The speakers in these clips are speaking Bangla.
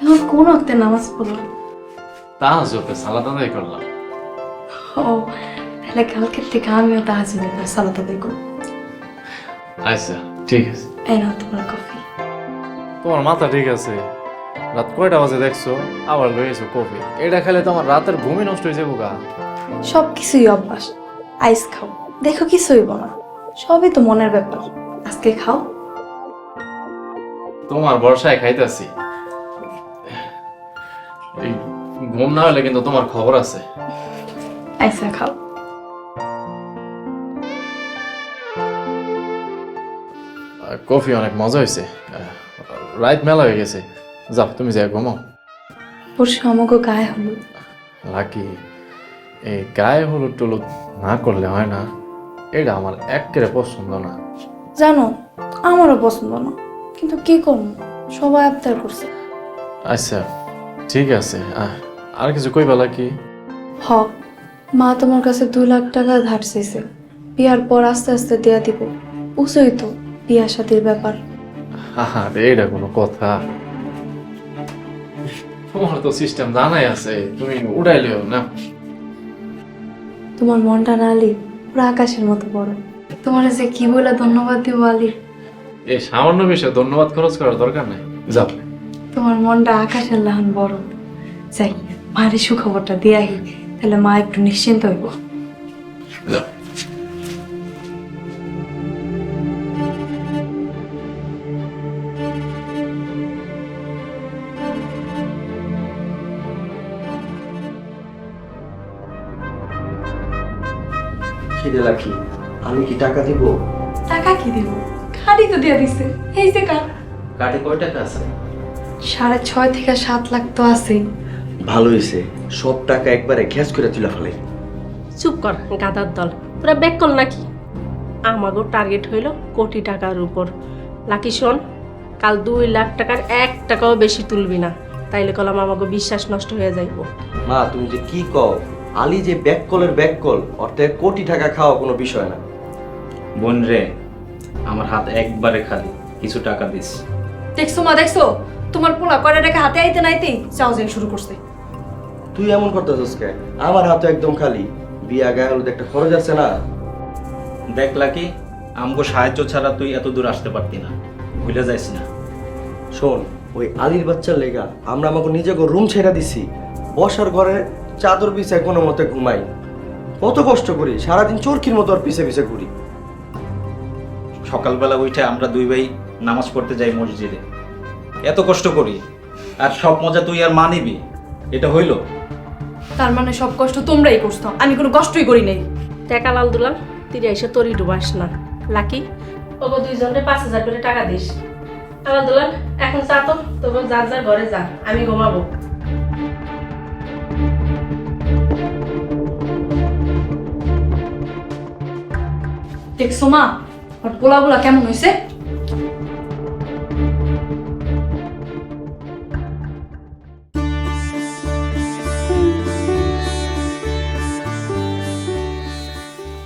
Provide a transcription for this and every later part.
এখন কোন ওয়াক্তে নামাজ পড়লাম? তাহাজ্জুদে সালাত আদায় করলাম। ও তাহলে কালকের থেকে আমিও তাহাজ্জুদের পর সালাত আদায় করব। আচ্ছা ঠিক আছে। এই নাও তোমার কফি। তোমার মাথা ঠিক আছে? রাত কয়টা বাজে দেখছো, আবার লইয়েছো কফি? এটা খেলে তো আমার রাতের ঘুমই নষ্ট হয়ে যাবো গা। সব কিছুই অভ্যাস। আইস খাও, দেখো কিছু হইব না। সবই তো মনের ব্যাপার। আজকে খাও। তোমার বর্ষায় খাইতেছি। এই ঘুম না হলে কিন্তু তোমার খবর আছে। আইসা খাও। কফি অনেক মজা হয়েছে। রাত মেলা হয়ে গেছে, যাও তুমি যাই ঘুমাও। পরশু আমাকে গায়ে হলুদ। লাকি এই গায়ে হলুদ টলুদ না করলে হয় না, এটা আমার একেবারে পছন্দ না। জানো আমারও পছন্দ না, কিন্তু কি করবো, সবাই আবদার করছে। আচ্ছা ঠিক আছে, আর কিছু কইবা লাকি? হ, মা তোমার কাছে 2 লাখ টাকা ধার চাইছে। বিয়ার পর আস্তে আস্তে দেয়া দিব। বুঝোই তো বিয়া শাদির ব্যাপার। আরে এটা কোনো কথা? তোমার তো সিস্টেম জানাই আছে, তুমি উড়াইলেও না। তোমার মনটা না আলি পুরো আকাশের মতো বড়। তোমার যে কি বলে ধন্যবাদ দিব আলি। এই সামান্য বিষয়ে ধন্যবাদ খরচ করার দরকার নাই, যাও। তোমার মনটা আকাশের লাহান বড়। যাই মারে সুখবরটা দিয়াই, তাহলে মা একটু নিশ্চিন্ত হইব। যাও। খিদে লাখি, আমি কি টাকা দিব? টাকা কি দিব? খাড়ি তো দিয়া দিছে। এই যে কার কাটে কয় টাকা আছে? 6.5 থেকে 7 লাখ তো আছে। ভালো হয়েছে, সব টাকা একবারে ঘ্যাস করে তুলে ফেলে। চুপ কর গাদার দল, তোরা ব্যাক কর নাকি? আমাগো টার্গেট হইল কোটি টাকার উপর। লাকি শোন, কাল 2 লাখ টাকার 1 টাকাও বেশি তুলবি না, তাইলে কলাম আমাগো বিশ্বাস নষ্ট হয়ে যাইব। মা তুমি যে কি কও, আলী যে ব্যাককলের ব্যাককল, অর্থাৎ কোটি টাকা খাওয়া কোনো বিষয় না। বোন রে, আমার হাত একবারে খালি, কিছু টাকা দিস। দেখছো মা, দেখছো তোমার পোলা কয়টা টাকা হাতে আইতে নাইতেই চাও যে শুরু করছে। তুই এমন করতেছিস কে? আমার হাত একদম খালি। বিয়া গায়ে হলুদ একটা খরচ আছে না? দেখলা কি, আমগো সাহায্য ছাড়া তুই এত দূর আসতে পারতি না, ভুলে যাইস না। শোন, ওই আলীর বাচ্চার লেগা আমরা আমাকে নিজেকে রুম ছেড়ে দিছি, বসার ঘরে চাদর বিছায় কোনো মতে ঘুমাই। কত কষ্ট করি, সারাদিন চরকির মতো আর পিছে পিছে ঘুরি। সকালবেলা উঠে আমরা দুই ভাই নামাজ পড়তে যাই মসজিদে, এত কষ্ট করি, আর সব মজা তুই আর মা নিবি? এটা হইল? তার মানে সব কষ্ট তোমরাই করছো, আমি কোনো কষ্টই করি নাই। টাকা লাল দুলাল, তুই এসে তোরই ডুবাস না। লাকি ওগো 2 জনের 5,000 করে টাকা দিস। লাল দুলাল এখন যা তো, তোকে যার যার ঘরে যা, আমি ঘুমাবো। দেখছো মা আর পোলা পোলা কেমন হয়েছে?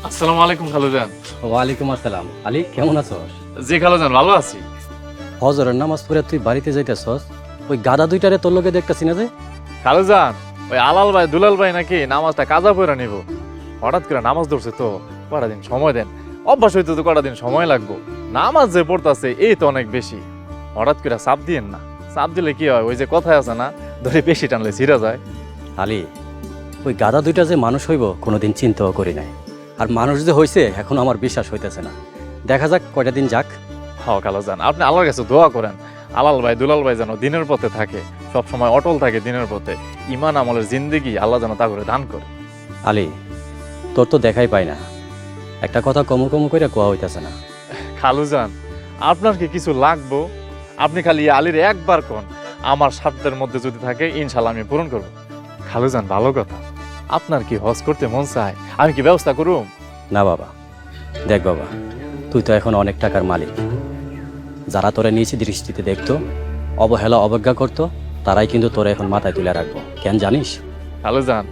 আসসালামু আলাইকুম খালুজান। ওয়ালাইকুম আসসালাম। আলী কেমন আছস? জি খালুজান, ভালো আছি। হজরের নামাজ পড়ে তুই বাড়িতে যাইতেছস, ওই গাদা দুইটারে তোর লগে দেখতেছি না যে? খালুজান, ওই আলাল ভাই দুলাল ভাই নাকি নামাজটা কাজা পড়ে নিব। হঠাৎ করে নামাজ ধরছে তো, কটা দিন সময় দেন। অভ্যাস হইতে তো কটা দিন সময় লাগবো। নামাজ যে পড়তাছে এই তো অনেক বেশি। হঠাৎ করে চাপ দিয়েন না, চাপ দিলে কি হয়, ওই যে কথায় আছে না, ধরে বেশি টানলে ছিঁড়া যায়। আলী, ওই গাদা দুইটা যে মানুষ হইব কোনোদিন চিন্তাও করি নাই, আর মানুষ যে হইছে এখন আমার বিশ্বাস হইতেছে না। দেখা যাক কয়টা দিন যাক। হ্যাঁ খালুজান, আপনি আল্লাহর কাছে দোয়া করেন আলাল ভাই দুলাল ভাই যেন দিনের পথে থাকে, সব সময় অটল থাকে দিনের পথে। ইমান আমলের জিন্দেগি আল্লাহ যেন তা করে দান করে। আলী, তোর তো দেখাই পাই না, একটা কথা কমু কমু করে কোয়া হইতেছে না। খালুজান, আপনার কি কিছু লাগবো? আপনি খালি আলীর একবার কোন, আমার স্বার্থের মধ্যে যদি থাকে ইনশাল্লাহ আমি পূরণ করব। খালুজান ভালো কথা, আপনার কি হজ করতে মন চায়? আমি কি ব্যবস্থা করুম? না বাবা, দেখ বাবা, তুই তো এখন অনেক টাকার মালিক। যারা তোরে নিচে দৃষ্টিতে দেখতো, অবহেলা অবজ্ঞা করতো, তারাই কিন্তু তোরে এখন মাথায় তুলে রাখবো। কেন জানিস? খালুজান,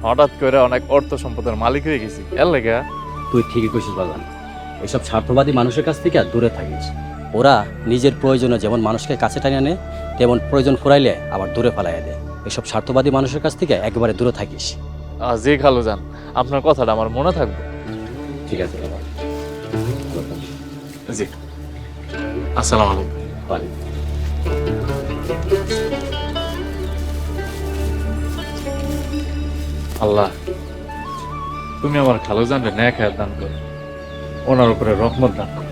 হঠাৎ করে অনেক অর্থ সম্পদের মালিক হয়ে গেছি, এর লেগে। তুই ঠিকই কইছিস বাজান, এইসব স্বার্থবাদী মানুষের কাছ থেকে দূরে থাকিস। ওরা নিজের প্রয়োজনে যেমন মানুষকে কাছে টানিয়ে আনে, তেমন প্রয়োজন ফুরাইলে আবার দূরে ফেলাইয়া দেয়। এসব স্বার্থবাদী মানুষের কাছ থেকে একেবারে দূরে থাকিস। জি খালুজান, আপনার কথাটা আমার মনে থাকবে। ঠিক আছে বাবা। জি, আসসালামু আলাইকুম। ওয়ালাইকুম। আল্লাহ, তুমি আমার খালুজানরে ন্যায় খেয়াল দান করো, ওনার উপরে রহমত দান করো।